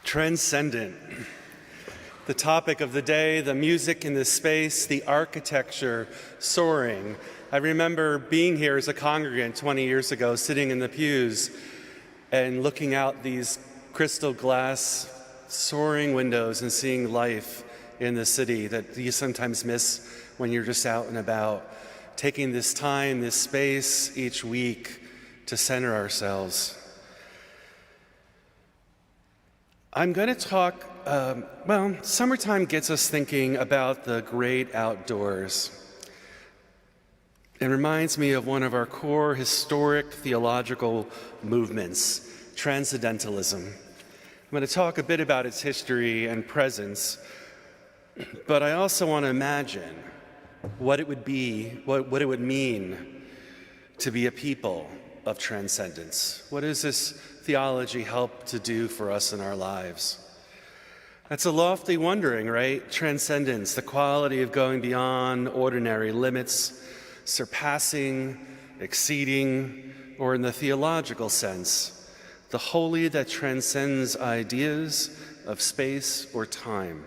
Transcendent. The topic of the day, the music in this space, the architecture, soaring. I remember being here as a congregant 20 years ago, sitting in the pews and looking out these crystal glass soaring windows and seeing life in the city that you sometimes miss when you're just out and about. Taking this time, this space each week to center ourselves. I'm going to talk, summertime gets us thinking about the great outdoors. It reminds me of one of our core historic theological movements, Transcendentalism. I'm going to talk a bit about its history and presence, but I also want to imagine what it would be, what it would mean to be a people of transcendence. What does this theology help to do for us in our lives? That's a lofty wondering, right? Transcendence, the quality of going beyond ordinary limits, surpassing, exceeding, or in the theological sense, the holy that transcends ideas of space or time.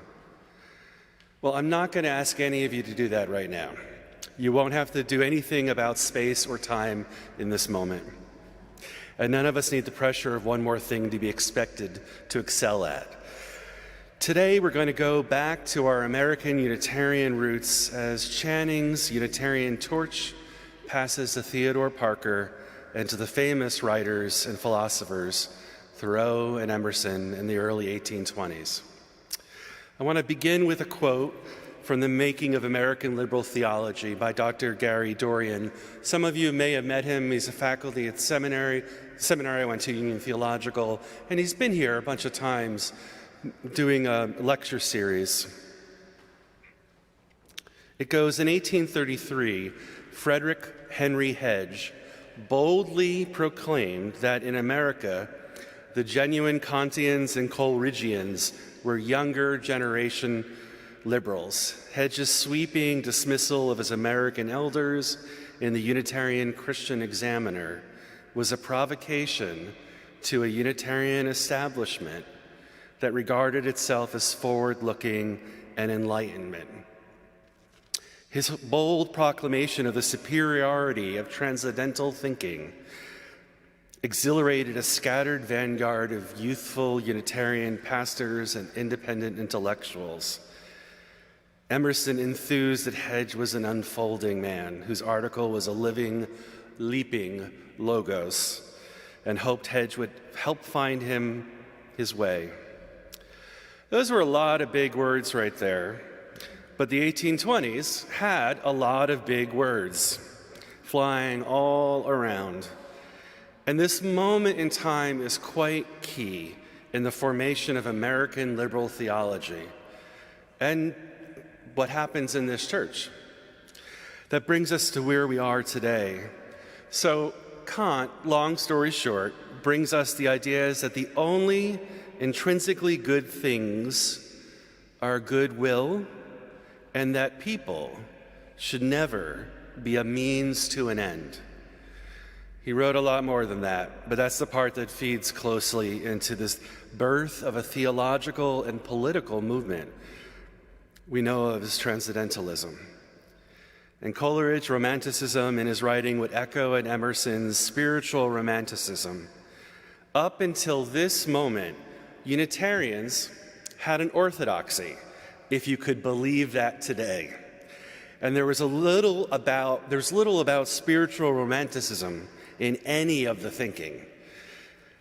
Well, I'm not going to ask any of you to do that right now. You won't have to do anything about space or time in this moment. And none of us need the pressure of one more thing to be expected to excel at. Today, we're going to go back to our American Unitarian roots as Channing's Unitarian torch passes to Theodore Parker and to the famous writers and philosophers Thoreau and Emerson in the early 1820s. I want to begin with a quote from The Making of American Liberal Theology by Dr. Gary Dorian. Some of you may have met him. He's a faculty at seminary I went to, Union Theological, and he's been here a bunch of times doing a lecture series. It goes, in 1833, Frederick Henry Hedge boldly proclaimed that in America, the genuine Kantians and Coleridgians were younger generation liberals. Hedge's sweeping dismissal of his American elders in the Unitarian Christian Examiner was a provocation to a Unitarian establishment that regarded itself as forward-looking and enlightenment. His bold proclamation of the superiority of transcendental thinking exhilarated a scattered vanguard of youthful Unitarian pastors and independent intellectuals. Emerson enthused that Hedge was an unfolding man whose article was a living, leaping logos, and hoped Hedge would help find him his way. Those were a lot of big words right there, but the 1820s had a lot of big words flying all around. And this moment in time is quite key in the formation of American liberal theology and what happens in this church. That brings us to where we are today. So Kant, long story short, brings us the ideas that the only intrinsically good things are goodwill, and that people should never be a means to an end. He wrote a lot more than that, but that's the part that feeds closely into this birth of a theological and political movement we know of as transcendentalism. And Coleridge romanticism in his writing would echo in Emerson's spiritual romanticism. Up until this moment, Unitarians had an orthodoxy, if you could believe that today. And there was little about spiritual romanticism in any of the thinking.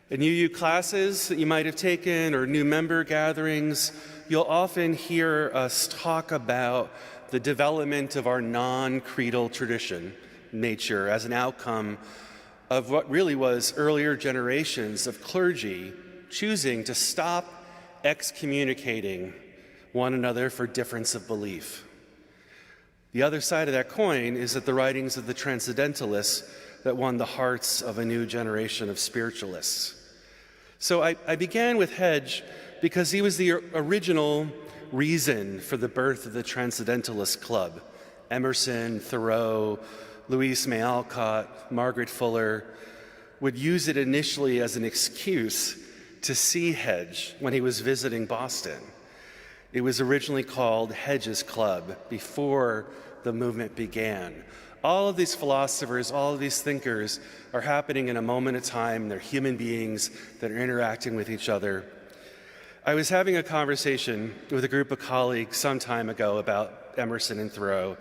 In UU classes that you might have taken or new member gatherings, you'll often hear us talk about the development of our non-creedal tradition, nature, as an outcome of what really was earlier generations of clergy choosing to stop excommunicating one another for difference of belief. The other side of that coin is that the writings of the transcendentalists that won the hearts of a new generation of spiritualists. So I began with Hedge because he was the original reason for the birth of the Transcendentalist Club. Emerson, Thoreau, Louise May Alcott, Margaret Fuller would use it initially as an excuse to see Hedge when he was visiting Boston. It was originally called Hedge's Club before the movement began. All of these philosophers, all of these thinkers are happening in a moment of time. They're human beings that are interacting with each other. I was having a conversation with a group of colleagues some time ago about Emerson and Thoreau.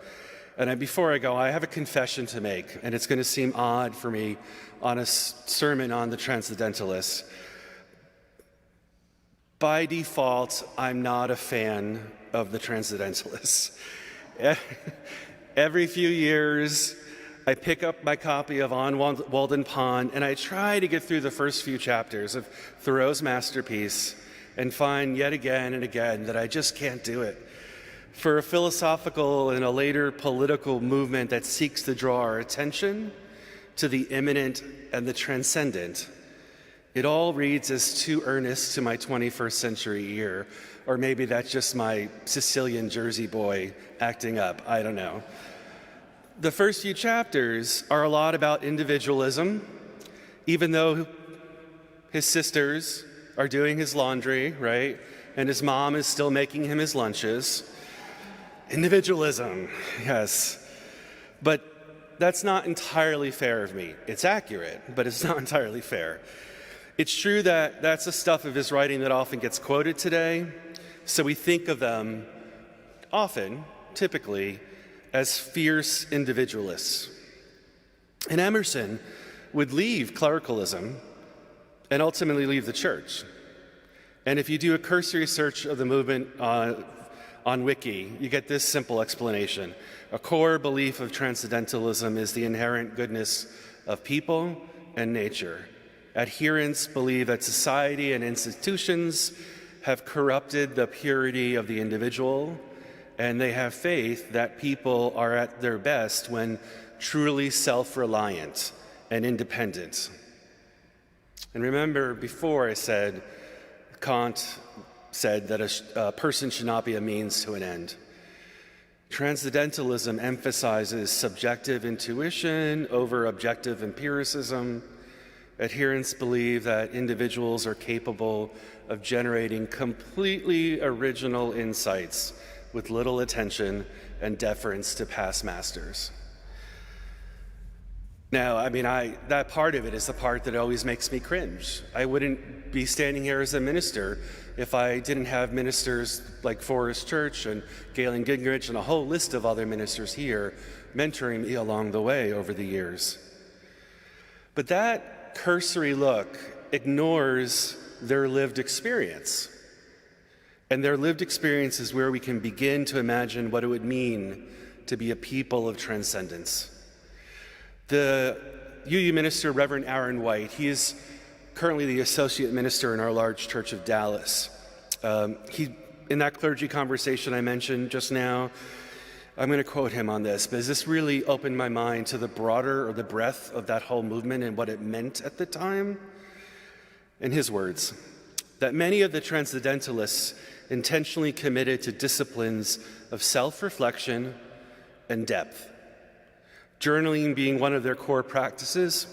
And before I go, I have a confession to make, and it's going to seem odd for me on a sermon on the Transcendentalists. By default, I'm not a fan of the Transcendentalists. Every few years, I pick up my copy of On Walden Pond, and I try to get through the first few chapters of Thoreau's masterpiece and find yet again and again that I just can't do it. For a philosophical and a later political movement that seeks to draw our attention to the immanent and the transcendent, it all reads as too earnest to my 21st century ear, or maybe that's just my Sicilian Jersey boy acting up, I don't know. The first few chapters are a lot about individualism, even though his sisters are doing his laundry, right? And his mom is still making him his lunches. Individualism, yes. But that's not entirely fair of me. It's accurate, but it's not entirely fair. It's true that that's the stuff of his writing that often gets quoted today, so we think of them often, typically, as fierce individualists. And Emerson would leave clericalism and ultimately leave the church. And if you do a cursory search of the movement on Wiki, you get this simple explanation. A core belief of transcendentalism is the inherent goodness of people and nature. Adherents believe that society and institutions have corrupted the purity of the individual, and they have faith that people are at their best when truly self-reliant and independent. And remember, before I said, Kant said that a person should not be a means to an end. Transcendentalism emphasizes subjective intuition over objective empiricism. Adherents believe that individuals are capable of generating completely original insights with little attention and deference to past masters. Now, that part of it is the part that always makes me cringe. I wouldn't be standing here as a minister if I didn't have ministers like Forest Church and Galen Gingrich and a whole list of other ministers here mentoring me along the way over the years. But that cursory look ignores their lived experience. And their lived experience is where we can begin to imagine what it would mean to be a people of transcendence. The UU minister, Reverend Aaron White, he is currently the associate minister in our large church of Dallas. In that clergy conversation I mentioned just now, I'm going to quote him on this, because this really opened my mind to the broader or the breadth of that whole movement and what it meant at the time. In his words, that many of the transcendentalists intentionally committed to disciplines of self-reflection and depth, journaling being one of their core practices.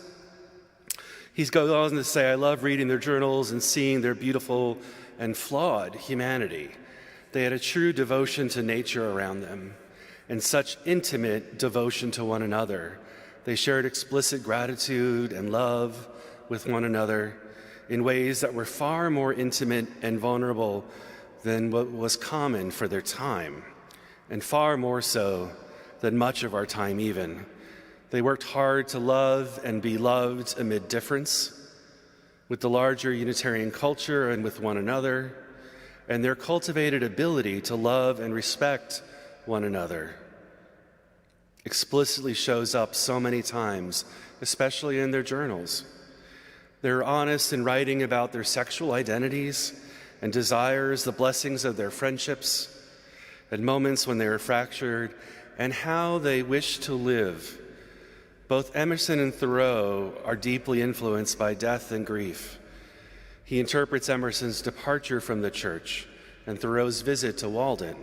He goes on to say, I love reading their journals and seeing their beautiful and flawed humanity. They had a true devotion to nature around them and such intimate devotion to one another. They shared explicit gratitude and love with one another in ways that were far more intimate and vulnerable than what was common for their time, and far more so than much of our time even. They worked hard to love and be loved amid difference, with the larger Unitarian culture and with one another, and their cultivated ability to love and respect one another explicitly shows up so many times, especially in their journals. They're honest in writing about their sexual identities and desires, the blessings of their friendships, and moments when they are fractured, and how they wish to live. Both Emerson and Thoreau are deeply influenced by death and grief. He interprets Emerson's departure from the church and Thoreau's visit to Walden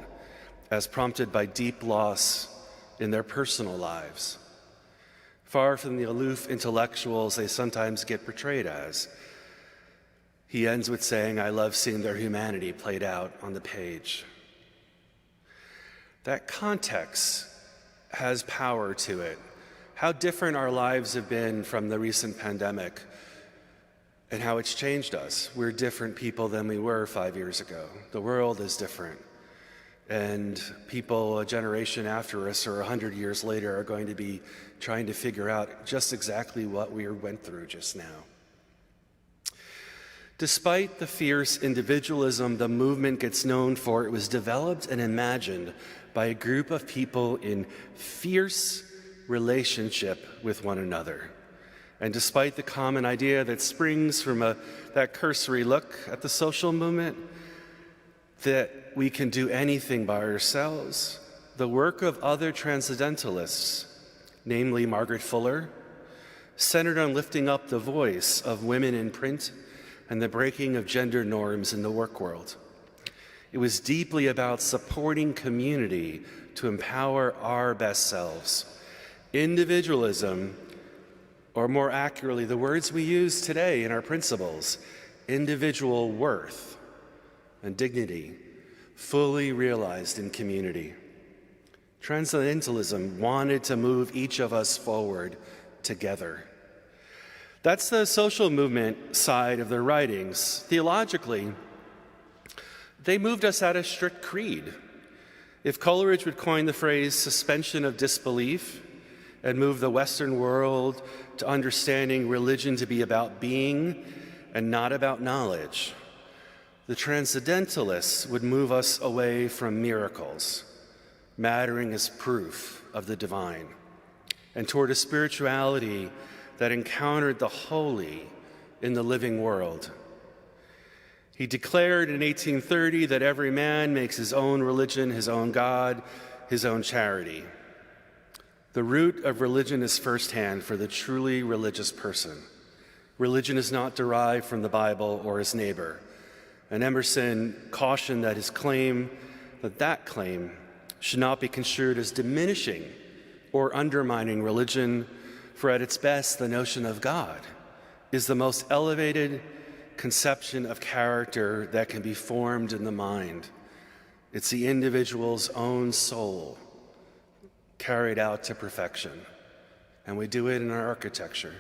as prompted by deep loss in their personal lives. Far from the aloof intellectuals they sometimes get portrayed as, He ends with saying, "I love seeing their humanity played out on the page." That context has power to it. How different our lives have been from the recent pandemic and how it's changed us. We're different people than we were 5 years ago. The world is different. And people a generation after us or 100 years later are going to be trying to figure out just exactly what we went through just now. Despite the fierce individualism the movement gets known for, it was developed and imagined by a group of people in fierce relationship with one another. And despite the common idea that springs from that cursory look at the social movement, that we can do anything by ourselves, the work of other transcendentalists, namely Margaret Fuller, centered on lifting up the voice of women in print and the breaking of gender norms in the work world. It was deeply about supporting community to empower our best selves. Individualism, or more accurately, the words we use today in our principles, individual worth and dignity, fully realized in community. Transcendentalism wanted to move each of us forward together. That's the social movement side of their writings. Theologically, they moved us out of strict creed. If Coleridge would coin the phrase suspension of disbelief and move the Western world to understanding religion to be about being and not about knowledge, the Transcendentalists would move us away from miracles, mattering as proof of the divine, and toward a spirituality that encountered the holy in the living world. He declared in 1830 that every man makes his own religion, his own God, his own charity. The root of religion is firsthand for the truly religious person. Religion is not derived from the Bible or his neighbor. And Emerson cautioned that that claim should not be construed as diminishing or undermining religion, for at its best, the notion of God is the most elevated conception of character that can be formed in the mind. It's the individual's own soul carried out to perfection, and we do it in our architecture.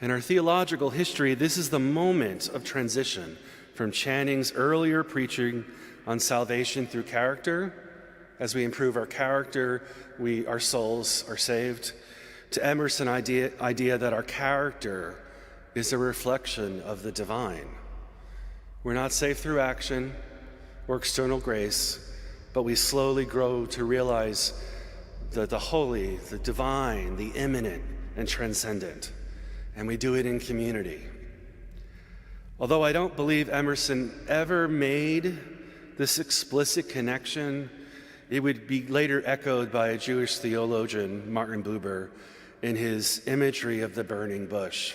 In our theological history, this is the moment of transition from Channing's earlier preaching on salvation through character. As we improve our character, our souls are saved, to Emerson's idea that our character is a reflection of the divine. We're not saved through action or external grace, but we slowly grow to realize the holy, the divine, the immanent, and transcendent. And we do it in community. Although I don't believe Emerson ever made this explicit connection, it would be later echoed by a Jewish theologian, Martin Buber, in his imagery of the burning bush.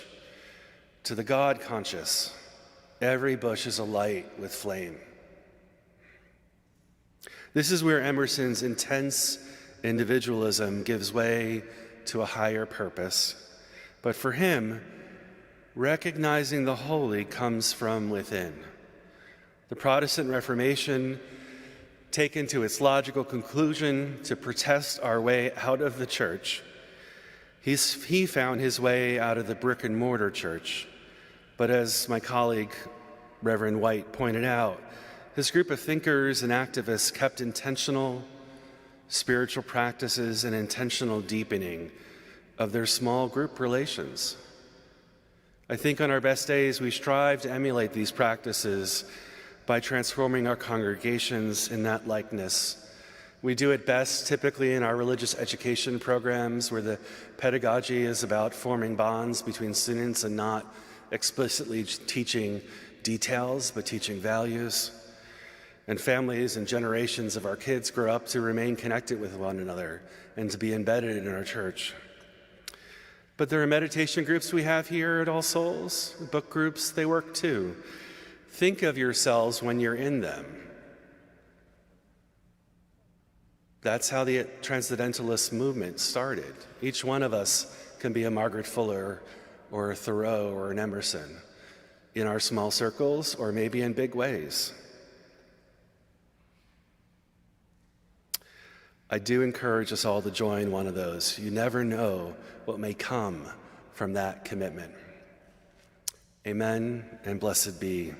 To the God conscious, every bush is alight with flame. This is where Emerson's intense individualism gives way to a higher purpose. But for him, recognizing the holy comes from within. The Protestant Reformation, taken to its logical conclusion to protest our way out of the church, he found his way out of the brick and mortar church. But as my colleague, Reverend White, pointed out, this group of thinkers and activists kept intentional spiritual practices and intentional deepening of their small group relations. I think on our best days, we strive to emulate these practices by transforming our congregations in that likeness. We do it best typically in our religious education programs, where the pedagogy is about forming bonds between students and not explicitly teaching details, but teaching values. And families and generations of our kids grow up to remain connected with one another and to be embedded in our church. But there are meditation groups we have here at All Souls, book groups, they work too. Think of yourselves when you're in them. That's how the Transcendentalist movement started. Each one of us can be a Margaret Fuller or a Thoreau or an Emerson in our small circles or maybe in big ways. I do encourage us all to join one of those. You never know what may come from that commitment. Amen and blessed be.